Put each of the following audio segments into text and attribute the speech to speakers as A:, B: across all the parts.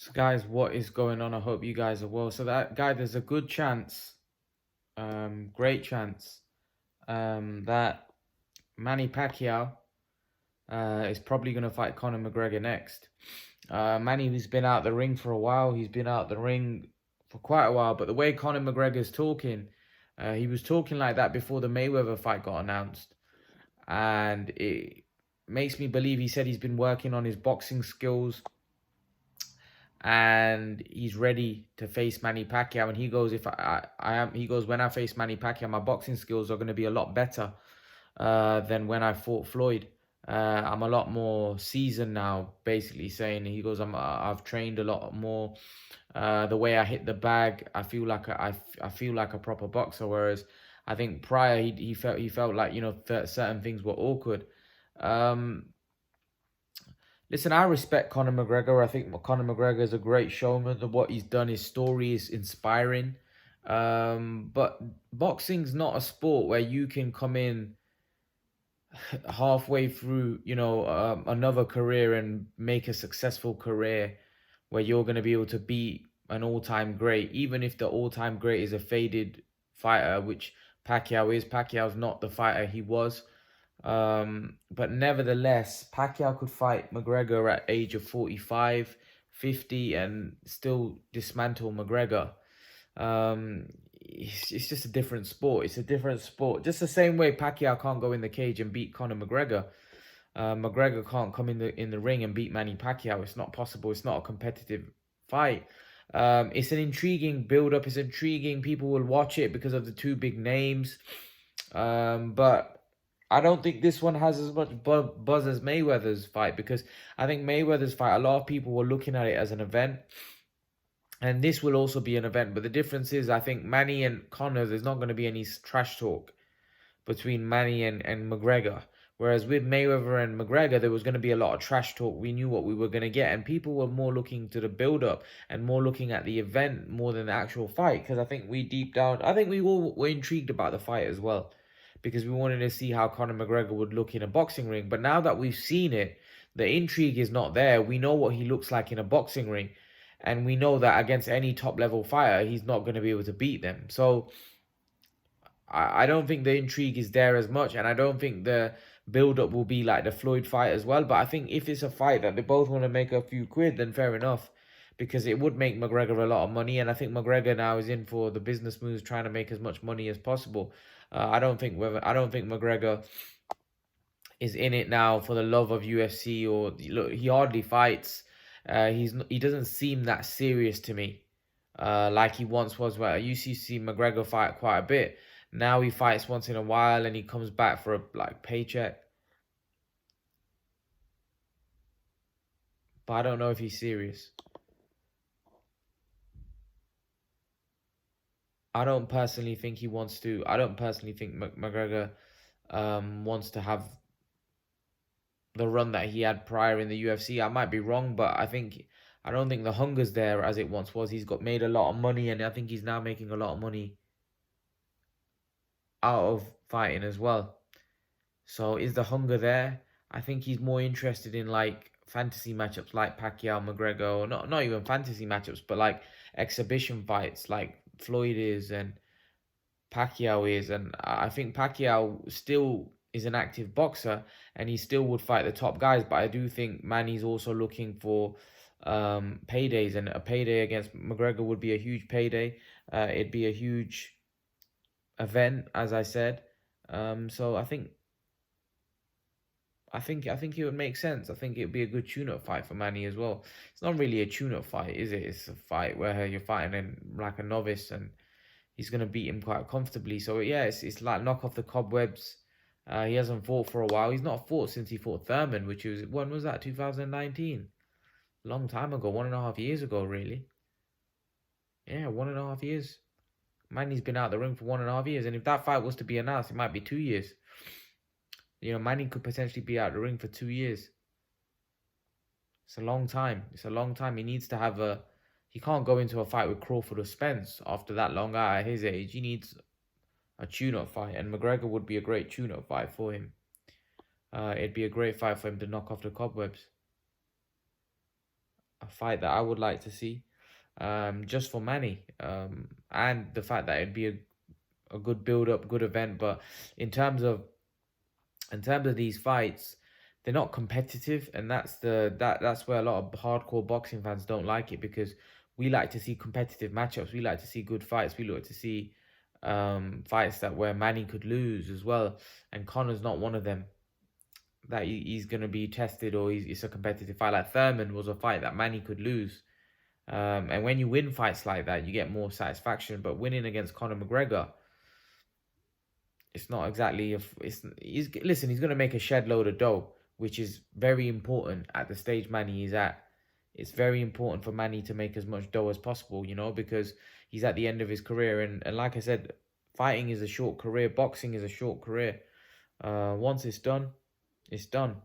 A: So guys, what is going on? I hope you guys are well. So that guy, there's a good chance, great chance, that Manny Pacquiao is probably going to fight Conor McGregor next. Manny, who's been out the ring for a while, he's been out the ring for quite a while. But the way Conor McGregor's talking, he was talking like that before the Mayweather fight got announced, and it makes me believe he said he's been working on his boxing skills and he's ready to face Manny Pacquiao. And he goes, if I am, he goes, when I face Manny Pacquiao, my boxing skills are going to be a lot better than when I fought Floyd. I'm a lot more seasoned now, basically saying. He goes, I've trained a lot more. The way I hit the bag, I feel like I feel like a proper boxer. Whereas I think prior he felt like certain things were awkward. Um, Listen, I respect Conor McGregor. I think Conor McGregor is a great showman. What he's done, his story is inspiring. But boxing's not a sport where you can come in halfway through, another career and make a successful career where you're going to be able to beat an all-time great, even if the all-time great is a faded fighter, which Pacquiao is. Pacquiao's not the fighter he was. But nevertheless, Pacquiao could fight McGregor at age of 45, 50, and still dismantle McGregor. It's just a different sport. It's a different sport. Just the same way Pacquiao can't go in the cage and beat Conor McGregor. McGregor can't come in the ring and beat Manny Pacquiao. It's not possible. It's not a competitive fight. It's an intriguing build-up. It's intriguing. People will watch it because of the two big names. But I don't think this one has as much buzz as Mayweather's fight, because I think Mayweather's fight, a lot of people were looking at it as an event. And this will also be an event. But the difference is, I think Manny and Conor, there's not going to be any trash talk between Manny and McGregor. Whereas with Mayweather and McGregor, there was going to be a lot of trash talk. We knew what we were going to get. And people were more looking to the build-up and more looking at the event more than the actual fight. Because I think we deep down, I think we all were intrigued about the fight as well, because we wanted to see how Conor McGregor would look in a boxing ring. But now that we've seen it, the intrigue is not there. We know what he looks like in a boxing ring. And we know that against any top-level fighter, he's not going to be able to beat them. So I don't think the intrigue is there as much. And I don't think the build-up will be like the Floyd fight as well. But I think if it's a fight that they both want to make a few quid, then fair enough, because it would make McGregor a lot of money. And I think McGregor now is in for the business moves, trying to make as much money as possible. I don't think McGregor is in it now for the love of UFC, or look, he hardly fights. He doesn't seem that serious to me, like he once was. Where I used to see McGregor fight quite a bit. Now he fights once in a while, and he comes back for a paycheck. But I don't know if he's serious. I don't personally think he wants to. I don't personally think McGregor wants to have the run that he had prior in the UFC. I might be wrong, but I don't think the hunger's there as it once was. He's got made a lot of money, and I think he's now making a lot of money out of fighting as well. So is the hunger there? I think he's more interested in like fantasy matchups like Pacquiao, McGregor, or not even fantasy matchups, but like exhibition fights like Floyd is and Pacquiao is. And I think Pacquiao still is an active boxer and he still would fight the top guys. But I do think Manny's also looking for paydays, and a payday against McGregor would be a huge payday. It'd be a huge event, as I said. So I think it would make sense. I think it would be a good tune-up fight for Manny as well. It's not really a tune-up fight, is it? It's a fight where you're fighting in like a novice, and he's gonna beat him quite comfortably. So yeah, it's like knock off the cobwebs. He hasn't fought for a while. He's not fought since he fought Thurman, which was, when was that? 2019. Long time ago, 1.5 years ago, really. Yeah, 1.5 years. Manny's been out the ring for 1.5 years, and if that fight was to be announced, it might be 2 years. Manny could potentially be out the ring for 2 years. It's a long time. It's a long time. He needs to have a. He can't go into a fight with Crawford or Spence after that long out at his age. He needs a tune-up fight, and McGregor would be a great tune-up fight for him. It'd be a great fight for him to knock off the cobwebs. a fight that I would like to see, just for Manny, and the fact that it'd be a good build up, good event. But in terms of these fights, they're not competitive, and that's where a lot of hardcore boxing fans don't like it, because we like to see competitive matchups. We like to see good fights. We like to see fights that where Manny could lose as well, and Conor's not one of them. That he's going to be tested, or it's a competitive fight. Like Thurman was a fight that Manny could lose. And when you win fights like that, you get more satisfaction. But winning against Conor McGregor, it's not exactly he's going to make a shed load of dough, which is very important at the stage Manny is at. It's very important for Manny to make as much dough as possible, because he's at the end of his career, and like I said, fighting is a short career, boxing is a short career. Once it's done, it's done.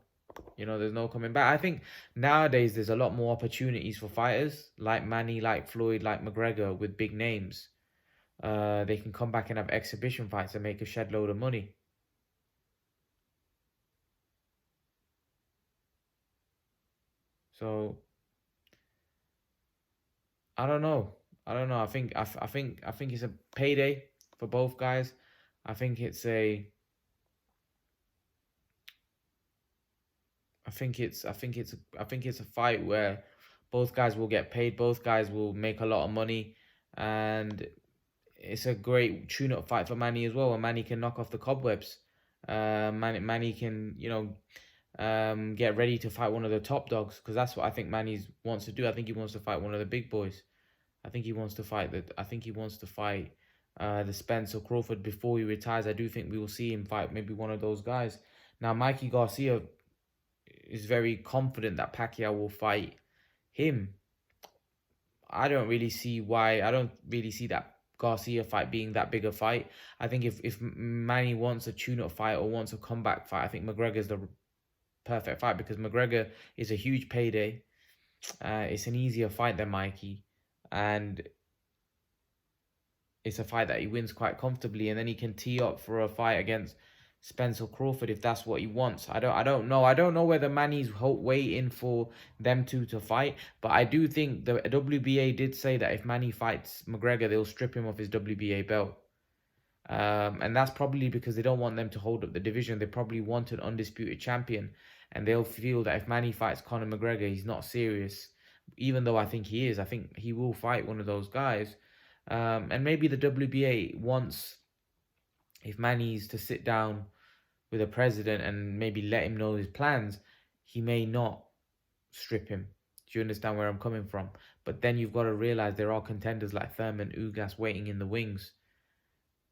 A: There's no coming back. I think nowadays there's a lot more opportunities for fighters like Manny, like Floyd, like McGregor with big names. They can come back and have exhibition fights and make a shed load of money. So I don't know. I think it's a payday for both guys. I think it's a. I think it's a fight where both guys will get paid. Both guys will make a lot of money, and it's a great tune-up fight for Manny as well. And Manny can knock off the cobwebs. Manny can, get ready to fight one of the top dogs, because that's what I think Manny wants to do. I think he wants to fight one of the big boys. I think he wants to fight the Spencer Crawford before he retires. I do think we will see him fight maybe one of those guys. Now, Mikey Garcia is very confident that Pacquiao will fight him. I don't really see why. I don't really see that Garcia fight being that big a fight. I think if Manny wants a tune-up fight or wants a comeback fight, I think McGregor's the perfect fight, because McGregor is a huge payday. It's an easier fight than Mikey, and it's a fight that he wins quite comfortably, and then he can tee up for a fight against Spencer Crawford if that's what he wants. I don't know. I don't know whether Manny's waiting for them two to fight, but I do think the WBA did say that if Manny fights McGregor, they'll strip him of his WBA belt. And that's probably because they don't want them to hold up the division. They probably want an undisputed champion, and they'll feel that if Manny fights Conor McGregor, he's not serious. Even though I think he is. I think he will fight one of those guys. And maybe the WBA wants, if Manny's to sit down with a president and maybe let him know his plans, he may not strip him. Do you understand where I'm coming from? But then you've got to realize there are contenders like Thurman, Ugas waiting in the wings.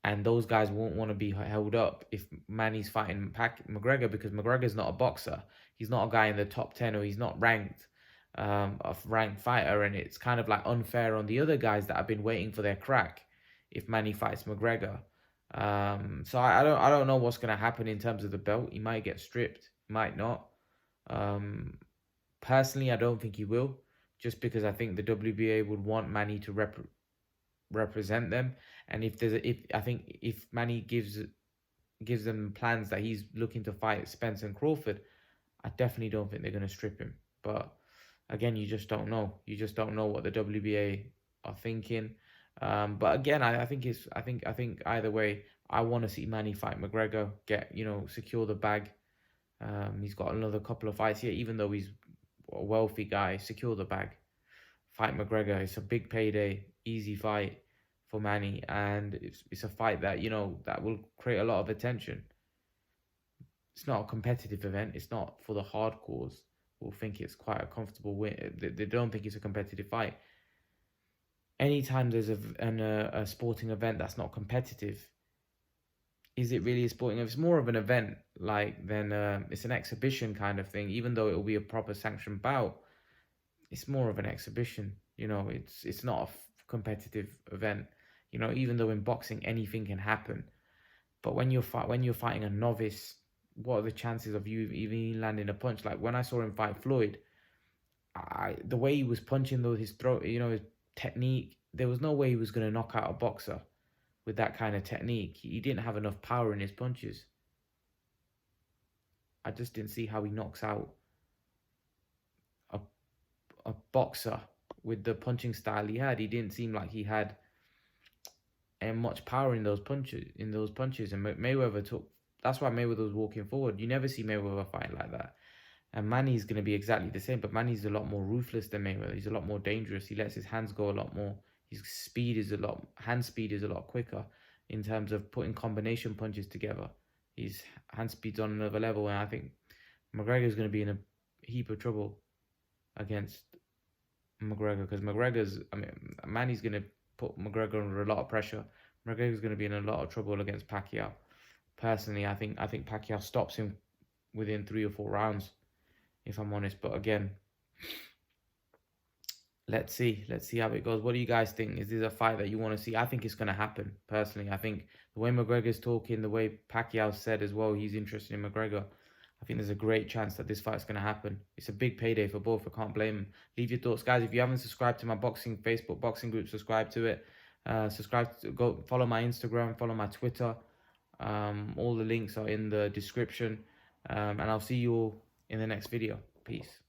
A: And those guys won't want to be held up if Manny's fighting McGregor, because McGregor's not a boxer. He's not a guy in the top 10, or he's not ranked. A ranked fighter, and it's kind of like unfair on the other guys that have been waiting for their crack if Manny fights McGregor. So I don't know what's gonna happen in terms of the belt. He might get stripped, might not. Personally, I don't think he will, just because I think the WBA would want Manny to represent them, and if Manny gives them plans that he's looking to fight Spence and Crawford, I definitely don't think they're gonna strip him. But again, you just don't know. You just don't know what the WBA are thinking. But again, I think either way, I want to see Manny fight McGregor, secure the bag. He's got another couple of fights here, even though he's a wealthy guy. Secure the bag, fight McGregor. It's a big payday, easy fight for Manny, and it's a fight that that will create a lot of attention. It's not a competitive event. It's not for the hardcores. Will think it's quite a comfortable win. They don't think it's a competitive fight. Anytime there's a sporting event that's not competitive, is it really a sporting event? It's more of an event, it's an exhibition kind of thing. Even though it will be a proper sanctioned bout, it's more of an exhibition. It's not a competitive event. Even though in boxing anything can happen, but when you're fighting a novice, what are the chances of you even landing a punch? Like when I saw him fight Floyd, the way he was punching his throat, his technique, there was no way he was going to knock out a boxer with that kind of technique. He didn't have enough power in his punches. I just didn't see how he knocks out a boxer with the punching style he had. He didn't seem like he had much power in those punches. And Mayweather took. That's why Mayweather was walking forward. You never see Mayweather fight like that. And Manny's going to be exactly the same, but Manny's a lot more ruthless than Mayweather. He's a lot more dangerous. He lets his hands go a lot more. His hand speed is a lot quicker in terms of putting combination punches together. His hand speed's on another level, and I think McGregor's going to be in a heap of trouble against McGregor, because Manny's going to put McGregor under a lot of pressure. McGregor's going to be in a lot of trouble against Pacquiao. Personally, I think Pacquiao stops him within 3 or 4 rounds, if I'm honest. But again, let's see how it goes. What do you guys think? Is this a fight that you want to see? I think it's going to happen. Personally, I think the way McGregor's talking, the way Pacquiao said as well, he's interested in McGregor. I think there's a great chance that this fight's going to happen. It's a big payday for both. I can't blame them. Leave your thoughts, guys. If you haven't subscribed to my Facebook boxing group, subscribe to it. Go follow my Instagram, follow my Twitter. All the links are in the description. And I'll see you all in the next video. Peace.